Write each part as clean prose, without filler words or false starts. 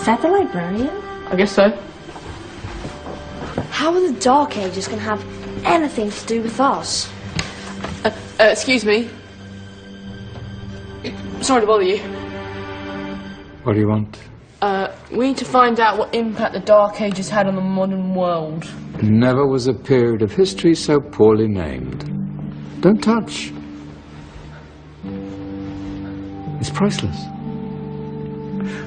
that the librarian? I guess so. How are the Dark Ages going to have anything to do with us? Excuse me. Sorry to bother you. What do you want? We need to find out what impact the Dark Ages had on the modern world. Never was a period of history so poorly named. Don't touch. It's priceless.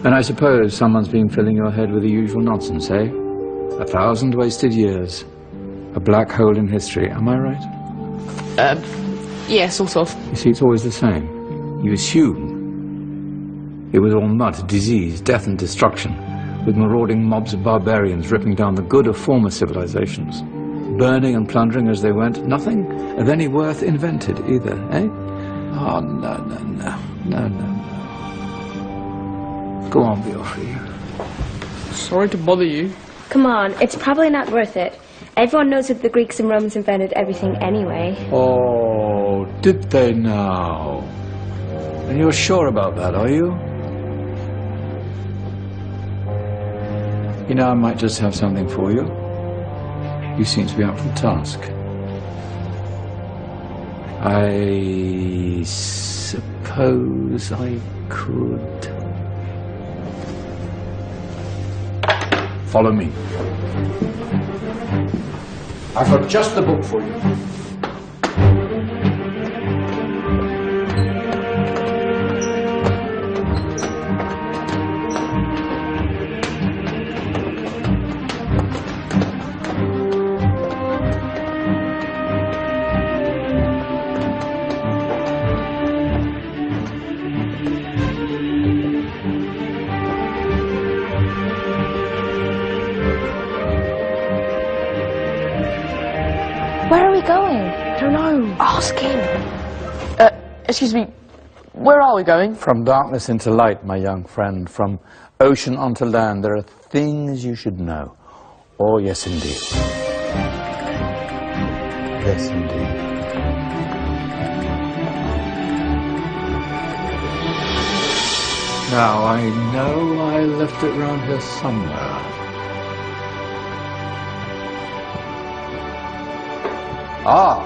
And I suppose someone's been filling your head with the usual nonsense, eh? 1,000 wasted years. A black hole in history, am I right? Yeah, sort of. You see, it's always the same. You assume it was all mud, disease, death and destruction, with marauding mobs of barbarians ripping down the good of former civilizations, burning and plundering as they went. Nothing of any worth invented either, eh? Oh, no, no, no. No, no, no. Go on, be off with you. Sorry to bother you. Come on, it's probably not worth it. Everyone knows that the Greeks and Romans invented everything anyway. Oh, did they now? And you're sure about that, are you? You know, I might just have something for you. You seem to be up for the task. I suppose I could... Follow me. I've got just the book for you. Where are we going? I don't know. Ask him. Excuse me. Where are we going? From darkness into light, my young friend. From ocean onto land. There are things you should know. Oh, yes, indeed. Yes, indeed. Now, I know I left it round here somewhere. Ah,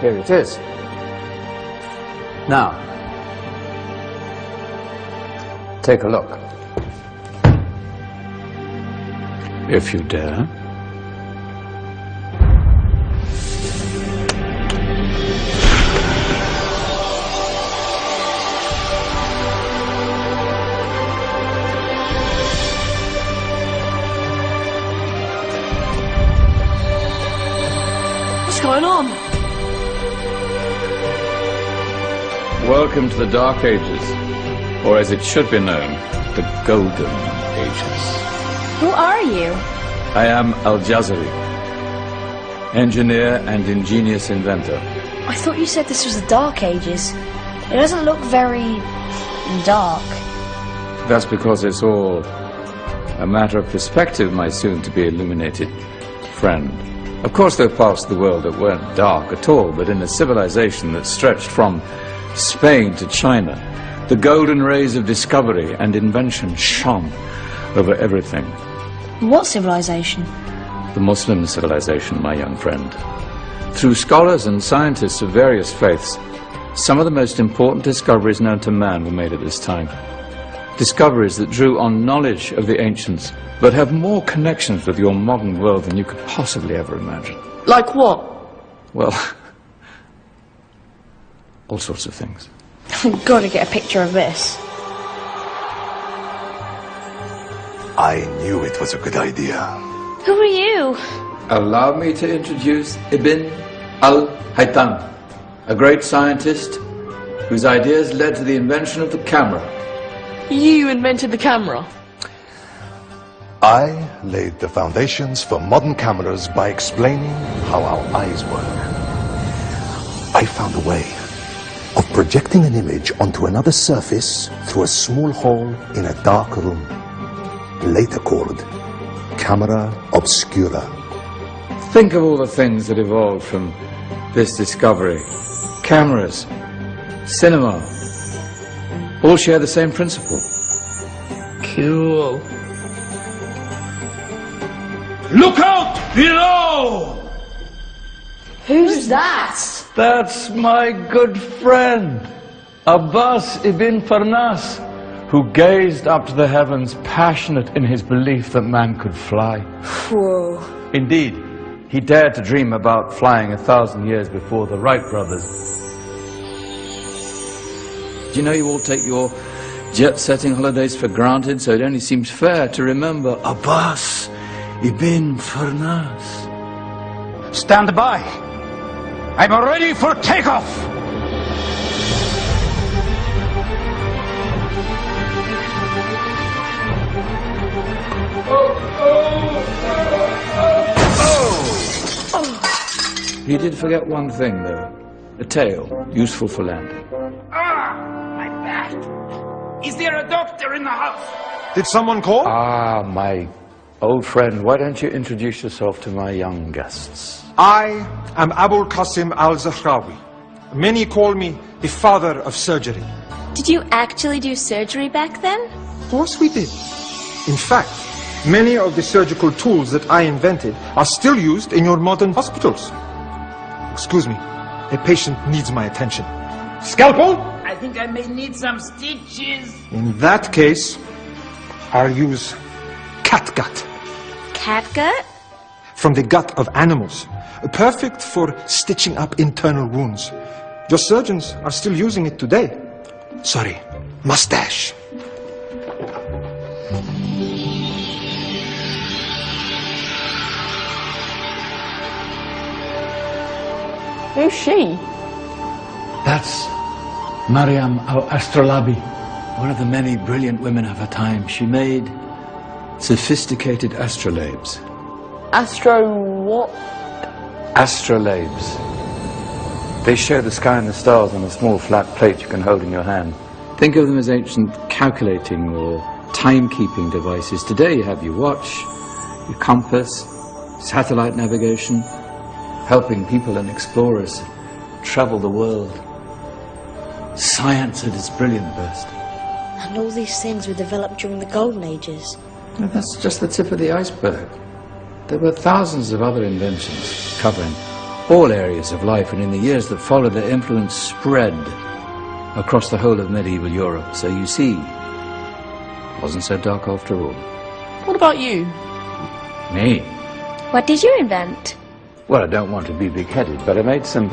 here it is. Now, take a look. If you dare. What's going on? Welcome to the Dark Ages, or as it should be known, the Golden Ages. Who are you? I am Al-Jazari, engineer and ingenious inventor. I thought you said this was the Dark Ages. It doesn't look very dark. That's because it's all a matter of perspective, my soon-to-be illuminated friend. Of course, there are parts of the world that weren't dark at all, but in a civilization that stretched from Spain to China, the golden rays of discovery and invention shone over everything. What civilization? The Muslim civilization, my young friend. Through scholars and scientists of various faiths, some of the most important discoveries known to man were made at this time. Discoveries that drew on knowledge of the ancients, but have more connections with your modern world than you could possibly ever imagine. Like what? Well, all sorts of things. I've got to get a picture of this. I knew it was a good idea. Who are you? Allow me to introduce Ibn al-Haytham, a great scientist whose ideas led to the invention of the camera. You invented the camera? I laid the foundations for modern cameras by explaining how our eyes work. I found a way of projecting an image onto another surface through a small hole in a dark room, later called camera obscura. Think of all the things that evolved from this discovery. Cameras, cinema, all share the same principle. Cool. Look out below! Who's that? That's my good friend, Abbas ibn Farnas, who gazed up to the heavens, passionate in his belief that man could fly. Whoa. Indeed, he dared to dream about flying 1,000 years before the Wright brothers. Do you know you all take your jet-setting holidays for granted, so it only seems fair to remember Abbas ibn Farnas. Stand by. I'm ready for takeoff. He did forget one thing, though. A tail, useful for landing. My back. Is there a doctor in the house? Did someone call? Ah, my old friend, why don't you introduce yourself to my young guests? I am Abul Qasim al-Zahrawi. Many call me the father of surgery. Did you actually do surgery back then? Of course we did. In fact, many of the surgical tools that I invented are still used in your modern hospitals. Excuse me, a patient needs my attention. Scalpel? I think I may need some stitches. In that case, I'll use catgut. Catgut? From the gut of animals. Perfect for stitching up internal wounds. Your surgeons are still using it today. Sorry, mustache. Who's she? That's Maryam al-Astrolabi, one of the many brilliant women of her time. She made sophisticated astrolabes. Astro what? Astrolabes. They show the sky and the stars on a small flat plate you can hold in your hand. Think of them as ancient calculating or timekeeping devices. Today you have your watch, your compass, satellite navigation, helping people and explorers travel the world. Science at its brilliant best. And all these things were developed during the Golden Ages. Well, that's just the tip of the iceberg. There were thousands of other inventions covering all areas of life, and in the years that followed, their influence spread across the whole of medieval Europe. So you see, it wasn't so dark after all. What about you? Me? What did you invent? Well, I don't want to be big-headed, but I made some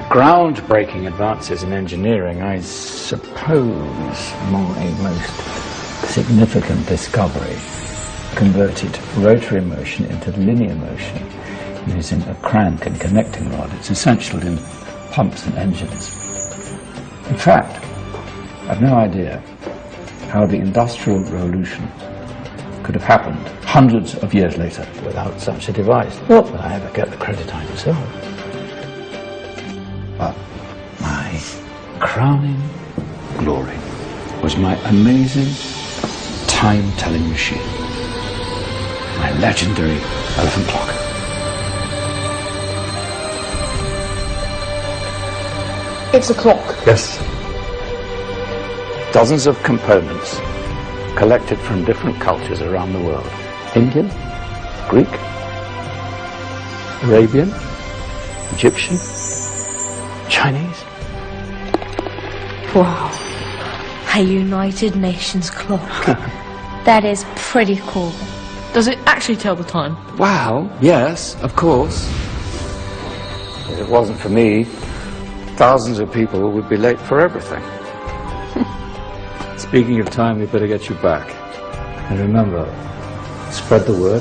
groundbreaking advances in engineering. I suppose my most significant discovery converted rotary motion into linear motion using a crank and connecting rod. It's essential in pumps and engines. In fact, I've no idea how the Industrial Revolution could have happened hundreds of years later without such a device. Not that I ever get the credit I deserve. But my crowning glory was my amazing time-telling machine. My legendary elephant clock. It's a clock. Yes. Dozens of components collected from different cultures around the world. Indian, Greek, Arabian, Egyptian, Chinese. Wow. A United Nations clock. That is pretty cool. Does it actually tell the time? Wow, yes, of course. If it wasn't for me, thousands of people would be late for everything. Speaking of time, we better get you back. And remember, spread the word.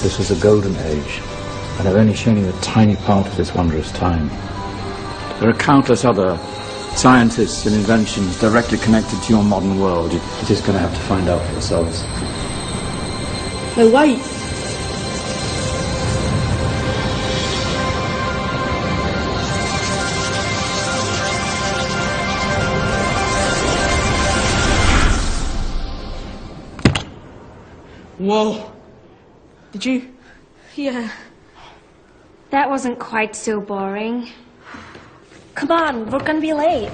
This was a golden age, and I've only shown you a tiny part of this wondrous time. There are countless other scientists and inventions directly connected to your modern world. You're just going to have to find out for yourselves. No, wait. Whoa. Did you? Yeah. That wasn't quite so boring. Come on, we're gonna be late.